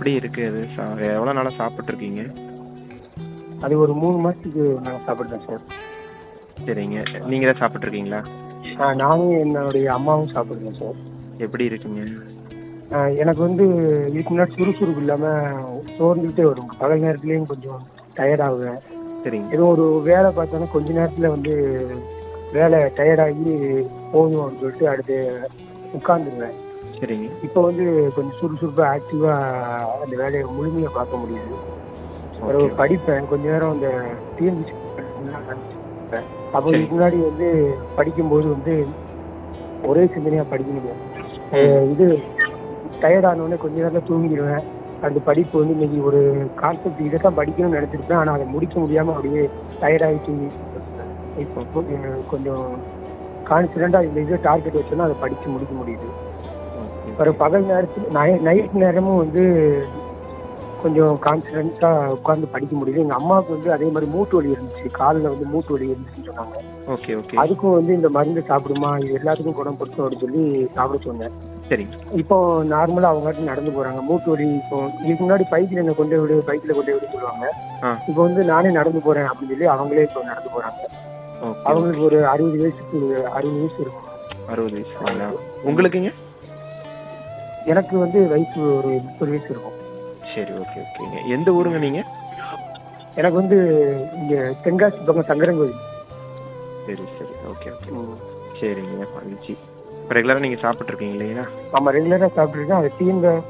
எப்படி இருக்கு அது? எவ்வளோ நாளாக சாப்பிட்ருக்கீங்க? அது ஒரு 3 மாசத்துக்கு நான் சாப்பிட்டேன் சார். சரிங்க. நீங்க தான் சாப்பிட்ருக்கீங்களா? நானும் என்னுடைய அம்மாவும் சாப்பிடுறேன் சார். எப்படி இருக்குங்க? எனக்கு வந்து இதுக்கு முன்னாடி சுறுசுறுப்பு இல்லாமல் சோர்ந்துகிட்டே வரும். பகல் நேரத்துலேயும் கொஞ்சம் டயர்ட் ஆகுவேன். சரிங்க. ஏதோ ஒரு வேலை பார்த்தோன்னா கொஞ்ச நேரத்தில் வந்து வேலை டயர்டாகி போதும் அப்படின்னு சொல்லிட்டு அடுத்து உட்காந்துருவேன். சரிங்க. இப்போ வந்து கொஞ்சம் சுறுசுறுப்பாக ஆக்டிவாக அந்த வேலையை முழுமையாக பார்க்க முடியுது. ஒரு படிப்பேன் கொஞ்ச நேரம். அந்த டிஎன்பிசி அப்போ இதுக்கு முன்னாடி வந்து படிக்கும்போது வந்து ஒரே சிந்தனையாக படிக்க முடியாது. இது டயர்டானோடனே கொஞ்ச நேரம் தூங்கிடுவேன். அந்த படிப்பு வந்து இன்னைக்கு ஒரு கான்செப்ட் இதை தான் படிக்கணும்னு நினச்சிருப்பேன். ஆனால் அதை முடிக்க முடியாமல் அப்படியே டயர்டாகி தூங்கி இப்போ கொஞ்சம் கான்ஃபிடென்ட்டாக இந்த இதை டார்கெட் வச்சோன்னா அதை படித்து முடிக்க முடியுது. ஒரு பகல் நேரத்தில் நைட் நேரமும் வந்து கொஞ்சம் கான்ஃபிடென்ட்டாக உட்காந்து படிக்க முடியுது. எங்கள் அம்மாவுக்கு வந்து அதே மாதிரி மூட்டு வலி இருந்துச்சு, காலில் வந்து மூட்டு வலி இருந்துச்சுன்னு சொன்னாங்க. Okay okay. அதுக்கும் வந்து இந்த மருந்து சாப்பிடுமா, இது எல்லாத்துக்கும் குணப்படுத்தும் அப்படின்னு சொல்லி சாப்பிட சொன்னேன். சரி. இப்போ நார்மலாக அவங்ககிட்ட நடந்து போகிறாங்க. மூட்டு வலி இப்போ இதுக்கு முன்னாடி பைக்கில் என்னை கொண்டு விடு, பைக்கில் கொண்டு விடு சொல்லுவாங்க. இப்போ வந்து நானே நடந்து போகிறேன் அப்படின்னு சொல்லி அவங்களே இப்போ நடந்து போகிறாங்க. அவங்களுக்கு ஒரு 60 வயசு இருக்கும். 60 வயசு. உங்களுக்குங்க? எனக்கு வந்து வயசு ஒரு 30 வயசு இருக்கும். சரி, ஓகே ஓகேங்க. எந்த ஊருங்க நீங்க? எனக்கு வந்து இங்க தென்காசி பக்கம் சங்கரங்கோவில். சரி சரி, ஓகே ஓகே. சரிங்க, மகிழ்ச்சி. ரெகுலராக நீங்கள் சாப்பிட்ருக்கீங்க இல்லைங்களா? ஆமாம், ரெகுலராக சாப்பிட்ருக்கேன். அதை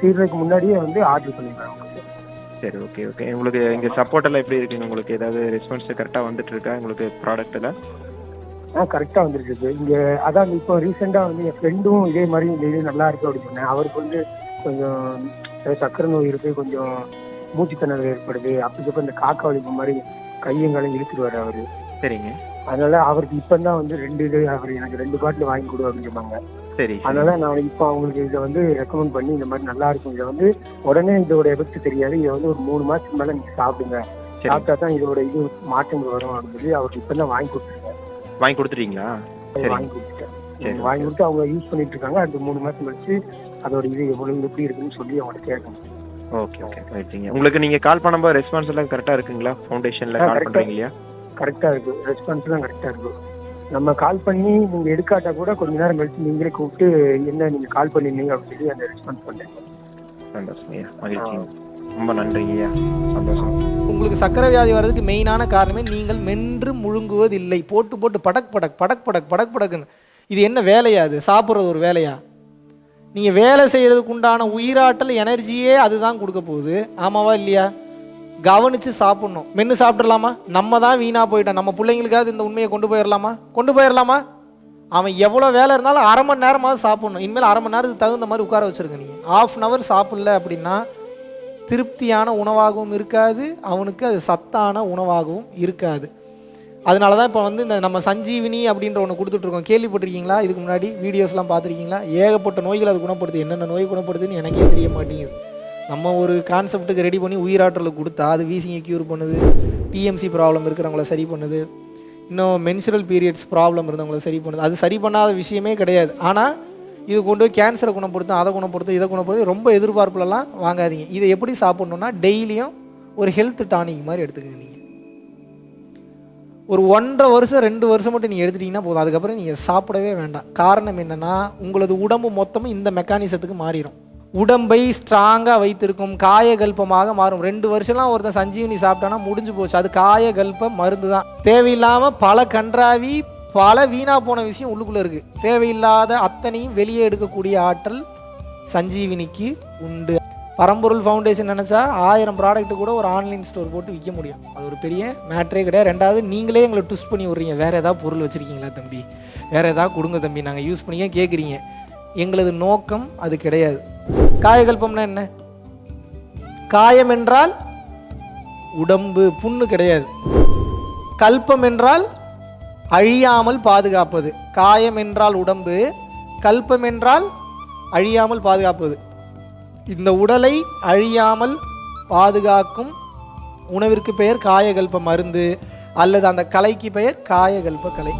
தீர்றதுக்கு முன்னாடியே வந்து ஆர்டர் பண்ணிடுவேன் உங்களுக்கு. சரி, ஓகே ஓகே. உங்களுக்கு இங்கே சப்போர்ட் எல்லாம் எப்படி இருக்குங்க? உங்களுக்கு ஏதாவது ரெஸ்பான்ஸ் கரெக்டாக வந்துட்டு இருக்கா உங்களுக்கு ப்ராடக்ட் எல்லாம்? கரெக்டாக வந்துட்டு இருக்கு. இங்கே அதான் இப்போ ரீசெண்டாக வந்து என் ஃப்ரெண்டும் இதே மாதிரி இந்த இது நல்லா இருக்கு அப்படின்னு சொன்னேன். அவருக்கு வந்து கொஞ்சம் சக்கரை நோய் இருக்கு, கொஞ்சம் மூச்சுத்திணறல் ஏற்படுது. அப்படி இந்த காக்கா வலிப்பு மாதிரி கையங்காலம் இழுத்துருவாரு அவரு. சரிங்க. அதனால அவருக்கு இப்போ தான் வந்து அவர் எனக்கு 2 பாட்டில் வாங்கி கொடு அப்படின்னு சொன்னாங்க. சரி. அதனால நான் இப்போ அவங்களுக்கு இதை வந்து ரெக்கமெண்ட் பண்ணி இந்த மாதிரி நல்லா இருக்கும். இதை வந்து உடனே இதோட எஃபெக்ட் தெரியாது. இதை வந்து ஒரு 3 மாசத்துக்கு மேலே நீங்க சாப்பிடுங்க, சாப்பிட்டா தான் இதோட இது மாற்றங்கள் வரும் அப்படின்னு சொல்லி அவருக்கு இப்போ தான் வாங்கி கொடுத்துருக்கேன். வாங்கி கொடுத்துட்டீங்களா? வாங்கி கொடுத்துட்டேன். வாங்கி கொடுத்து அவங்க யூஸ் பண்ணிட்டு இருக்காங்க. அடுத்த 3 மாசம் கழிச்சு அதோட இது எவ்வளவு எப்படி இருக்குன்னு சொல்லி அவங்கள்ட்ட கேட்கணும். ஓகே ஓகே, ரைட்டுங்க. உங்களுக்கு நீங்க கால் பண்ணும்போது ரெஸ்பான்ஸ் எல்லாம் கரெக்டா இருக்குங்களா? ஃபவுண்டேஷன்ல கால் பண்றீங்க இல்லையா? கரெக்டா இருக்கு, ரெஸ்பான்ஸ் எல்லாம் கரெக்டா இருக்கு. நம்ம கால் பண்ணி நீங்க எடுக்காட்டா கூட கொஞ்ச நேரம் கழிச்சு நீங்களே கூப்பிட்டு என்ன நீங்க கால் பண்ணிருந்தீங்க அப்படின்னு சொல்லி அந்த ரெஸ்பான்ஸ் பண்ணேன். சந்தோஷம், மகிழ்ச்சி. ரொம்ப நன்றிங்கய்யா, சந்தோஷம். உங்களுக்கு சக்கரை வியாதி வர்றதுக்கு மெயினான காரணமே நீங்கள் மென்று முழுங்குவதில்லை. போட்டு போட்டு படக் படக் படக் படக் படக் படக்குன்னு. இது என்ன வேலையா? அது சாப்பிட்றது ஒரு வேலையா? நீங்கள் வேலை செய்கிறதுக்கு உண்டான உயிராற்றல் எனர்ஜியே அதுதான் கொடுக்க போகுது. ஆமாவா இல்லையா? கவனித்து சாப்பிட்ணும். மென்று சாப்பிட்றலாமா? நம்ம தான் வீணாக போயிட்டோம். நம்ம பிள்ளைங்களுக்காவது இந்த உண்மையை கொண்டு போயிடலாமா? அவன் எவ்வளோ வேலை இருந்தாலும் 1/2 மணி நேரமாவது சாப்பிட்ணும். இனிமேல் 1/2 மணி நேரத்துக்கு தகுந்த மாதிரி உட்கார வச்சுருங்க. நீங்கள் 1/2 hour சாப்பிடல அப்படின்னா திருப்தியான உணவாகவும் இருக்காது, அவனுக்கு அது சத்தான உணவாகவும் இருக்காது. அதனால தான் இப்போ வந்து இந்த நம்ம சஞ்சீவினி அப்படின்ற ஒன்று கொடுத்துட்ருக்கோம். கேள்விப்பட்டிருக்கீங்களா? இதுக்கு முன்னாடி வீடியோஸ்லாம் பார்த்துருக்கீங்களா? ஏகப்பட்ட நோய்கள் அது குணப்படுது. என்னென்ன நோய் குணப்படுதுன்னு எனக்கே தெரிய மாட்டேங்குது. நம்ம ஒரு கான்செப்ட்டுக்கு ரெடி பண்ணி உயிராற்றலுக்கு கொடுத்தா அது வீசிங்கை க்யூர் பண்ணுது, டிஎம்சி ப்ராப்ளம் இருக்கிறவங்கள சரி பண்ணுது, இன்னும் மென்சுரல் பீரியட்ஸ் ப்ராப்ளம் இருந்தவங்கள சரி பண்ணுது. அது சரி பண்ணாத விஷயமே கிடையாது. ஆனால் இது கொண்டு போய் கேன்சரை குணப்படுத்தும், அதை குணப்படுத்தும், இதை குணப்படுத்தும். ரொம்ப எதிர்பார்ப்புலலாம் வாங்காதீங்க. இதை எப்படி சாப்பிட்ணுன்னா டெய்லியும் ஒரு ஹெல்த் டானிக் மாதிரி எடுத்துக்கங்க. நீங்கள் ஒரு 1.5 வருஷம் 2 வருஷம் மட்டும் நீங்கள் எடுத்துட்டிங்கன்னா போதும். அதுக்கப்புறம் நீங்கள் சாப்பிடவே வேண்டாம். காரணம் என்னென்னா உங்களது உடம்பு மொத்தமும் இந்த மெக்கானிசத்துக்கு மாறிடும். உடம்பை ஸ்ட்ராங்காக வைத்திருக்கும், காயகல்பமாக மாறும். 2 வருஷம்லாம் ஒருத்தன் சஞ்சீவனி சாப்பிட்டானா முடிஞ்சு போச்சு. அது காயகல்ப மருந்து தான். தேவையில்லாமல் பல கன்றாவி பல வீணாக போன விஷயம் உள்ளுக்குள்ளே இருக்குது. தேவையில்லாத அத்தனையும் வெளியே எடுக்கக்கூடிய ஆற்றல் சஞ்சீவினிக்கு உண்டு. பரம்பொருள் ஃபவுண்டேஷன் நினச்சா 1000 ப்ராடக்ட்டு கூட ஒரு ஆன்லைன் ஸ்டோர் போட்டு விற்க முடியும். அது ஒரு பெரிய மேட்ரே கிடையாது. 2வது நீங்களே எங்களை ட்விஸ்ட் பண்ணி விட்றீங்க. வேறு ஏதாவது பொருள் வச்சுருக்கீங்களா தம்பி, வேறு ஏதாவது கொடுங்க தம்பி, நாங்கள் யூஸ் பண்ணிக்க கேட்குறீங்க. எங்களது நோக்கம் அது கிடையாது. காயகல்பம்னா என்ன? காயம் என்றால் உடம்பு, புண்ணு கிடையாது. கல்பம் என்றால் அழியாமல் பாதுகாப்பது. காயம் என்றால் உடம்பு, கல்பம் என்றால் அழியாமல் பாதுகாப்பது. இந்த உடலை அழியாமல் பாதுகாக்கும் உணவிற்கு பெயர் காயகல்ப மருந்து, அல்லது அந்த கலைக்கு பெயர் காயகல்ப கலை.